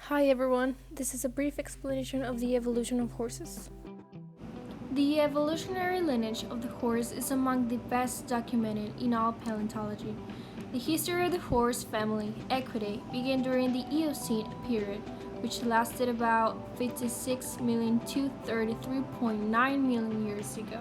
Hi everyone, this is a brief explanation of the evolution of horses. The evolutionary lineage of the horse is among the best documented in all paleontology. The history of the horse family, Equidae, began during the Eocene period, which lasted about 56 million to 33.9 million years ago.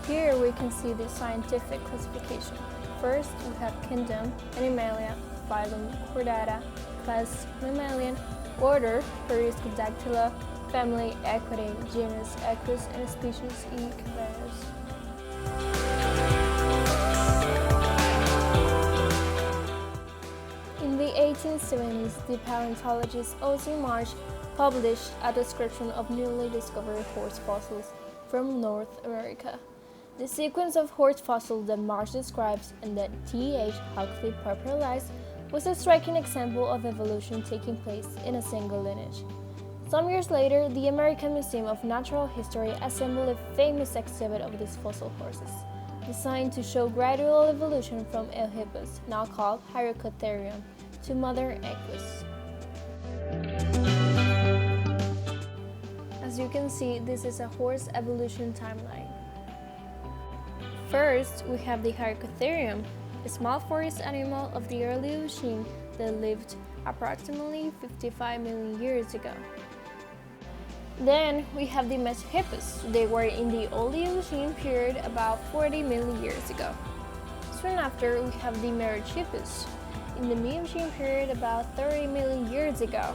Here we can see the scientific classification. First, we have kingdom, Animalia, phylum, Chordata, class, Mammalian, order, Perissodactyla, family, Equidae, genus, Equus, and species, Equus. In the 1870s, the paleontologist Ozzie Marsh published a description of newly discovered horse fossils from North America. The sequence of horse fossils that Marsh describes and that T.H. Huxley popularized was a striking example of evolution taking place in a single lineage. Some years later, the American Museum of Natural History assembled a famous exhibit of these fossil horses, designed to show gradual evolution from Eohippus, now called Hyracotherium, to modern Equus. As you can see, this is a horse evolution timeline. First, we have the Hyracotherium, a small forest animal of the early Eocene that lived approximately 55 million years ago. Then we have the Mesohippus. They were in the old Eocene period about 40 million years ago. Soon after, we have the Merychippus in the Miocene period about 30 million years ago.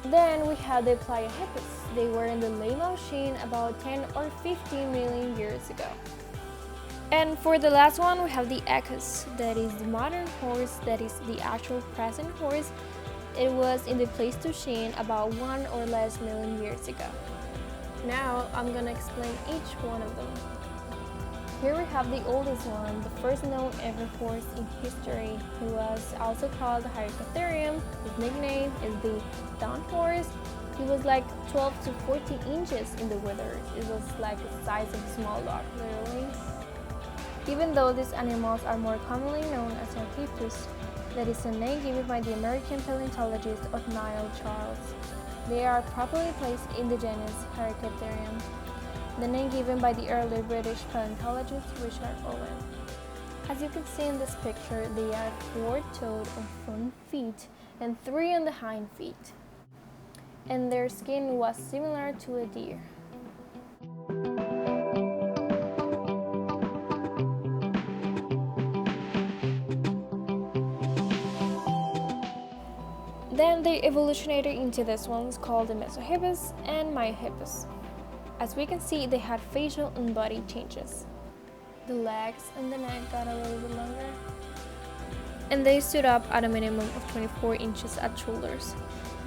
Then we have the Pliohippus. They were in the late Miocene about 10 or 15 million years ago. And for the last one, we have the Equus, that is the modern horse, that is the actual present horse. It was in the Pleistocene about 1 or less million years ago. Now I'm gonna explain each one of them. Here we have the oldest one, the first known ever horse in history, who was also called the Hyracotherium. His nickname is the Dawn Horse. He was like 12 to 14 inches in the withers. It was like the size of a small dog, literally. Even though these animals are more commonly known as Eohippus, that is a name given by the American paleontologist Othniel Charles. They are properly placed in the genus Hyracotherium, the name given by the early British paleontologist Richard Owen. As you can see in this picture, they are 4-toed on front feet and 3 on the hind feet. And their skin was similar to a deer. Then they evolutionated into these ones called the Mesohippus and Myohippus. As we can see, they had facial and body changes. The legs and the neck got a little bit longer. And they stood up at a minimum of 24 inches at shoulders.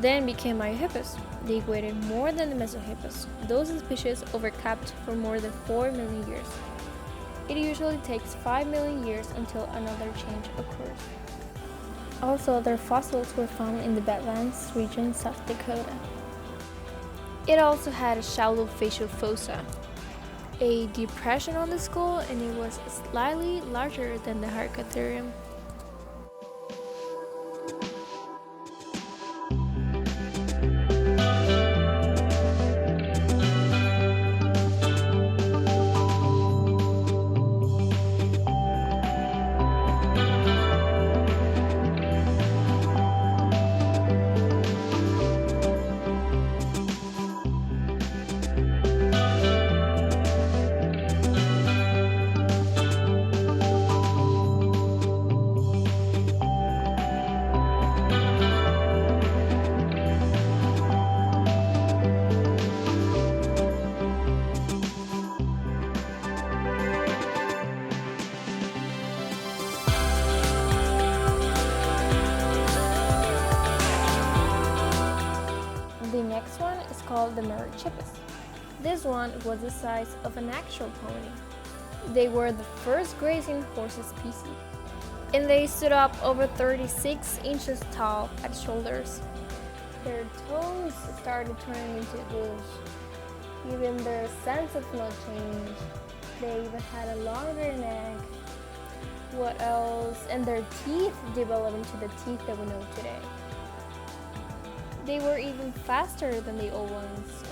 Then became Myohippus. They weighed more than the Mesohippus. Those species overcapped for more than 4 million years. It usually takes 5 million years until another change occurs. Also, their fossils were found in the Badlands region, South Dakota. It also had a shallow facial fossa, a depression on the skull, and it was slightly larger than the Hyracotherium. The next one is called the Merychippus. This one was the size of an actual pony. They were the first grazing horse species, and they stood up over 36 inches tall at shoulders. Their toes started turning into hooves. Even their sense of smell changed. They even had a longer neck what else? And their teeth developed into the teeth that we know today. They were even faster than the old ones.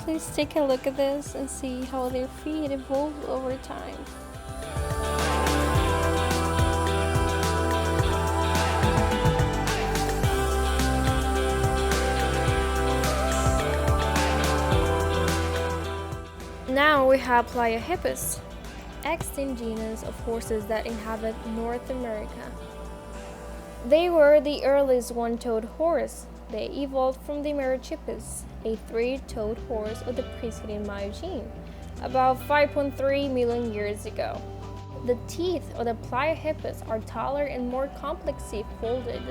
Please take a look at this and see how their feet evolved over time. Now we have Pliohippus, extinct genus of horses that inhabit North America. They were the earliest one-toed horse. They evolved from the Merychippus, a three-toed horse of the preceding Miocene, about 5.3 million years ago. The teeth of the Pliohippus are taller and more complexly folded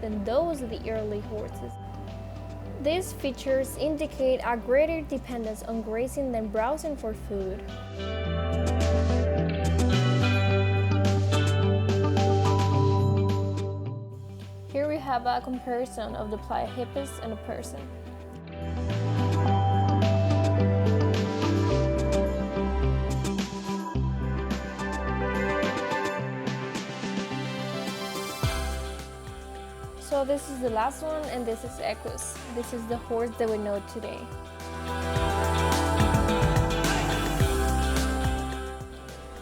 than those of the early horses. These features indicate a greater dependence on grazing than browsing for food. Here we have a comparison of the Pliohippus and a person. So this is the last one, and this is Equus. This is the horse that we know today.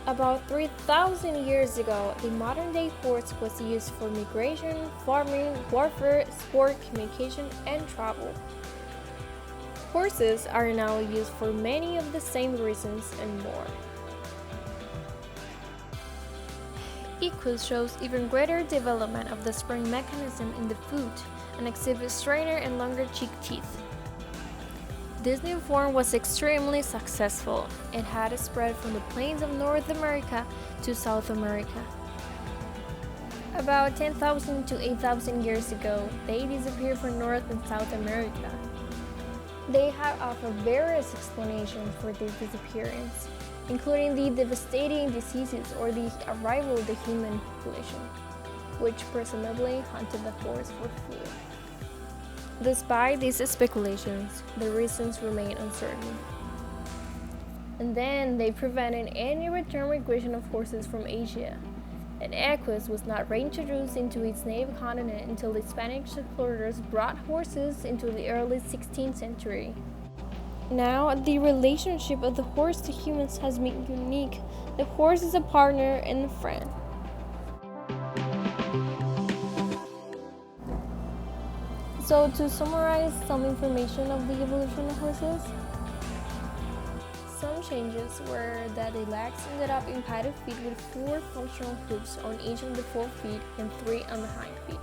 About 3,000 years ago, the modern-day horse was used for migration, farming, warfare, sport, communication, and travel. Horses are now used for many of the same reasons and more. Equus shows even greater development of the spring mechanism in the foot and exhibits straighter and longer cheek teeth. This new form was extremely successful. It had spread from the plains of North America to South America. About 10,000 to 8,000 years ago, they disappeared from North and South America. They have offered various explanations for this disappearance, including the devastating diseases or the arrival of the human population, which presumably hunted the forest for food. Despite these speculations, the reasons remain uncertain. And then they prevented any return migration of horses from Asia, and Equus was not reintroduced into its native continent until the Spanish explorers brought horses into the early 16th century. Now, the relationship of the horse to humans has been unique. The horse is a partner and a friend. So, to summarize some information of the evolution of horses, some changes were that the legs ended up in padded feet with 4 functional hooves on each of the 4 feet and 3 on the hind feet.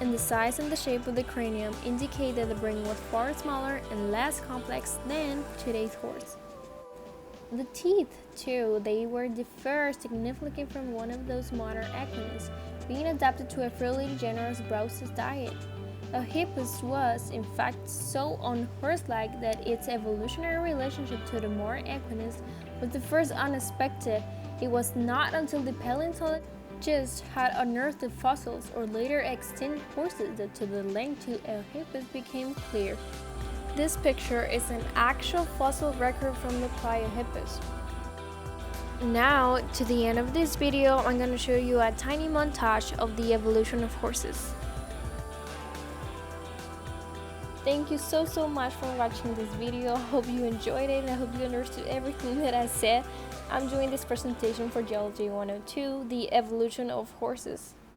And the size and the shape of the cranium indicate that the brain was far smaller and less complex than today's horse. The teeth, too, they were differ significantly from one of those modern equines, being adapted to a fairly generous browser's diet. A hippus was, in fact, so unhorse-like that its evolutionary relationship to the modern equines was the first unexpected. It was not until the paleontologists had unearthed fossils or later extinct horses that the link to a hippus became clear. This picture is an actual fossil record from the Pliohippus. Now, to the end of this video, I'm going to show you a tiny montage of the evolution of horses. Thank you so much for watching this video. I hope you enjoyed it and I hope you understood everything that I said. I'm doing this presentation for Geology 102, the evolution of horses.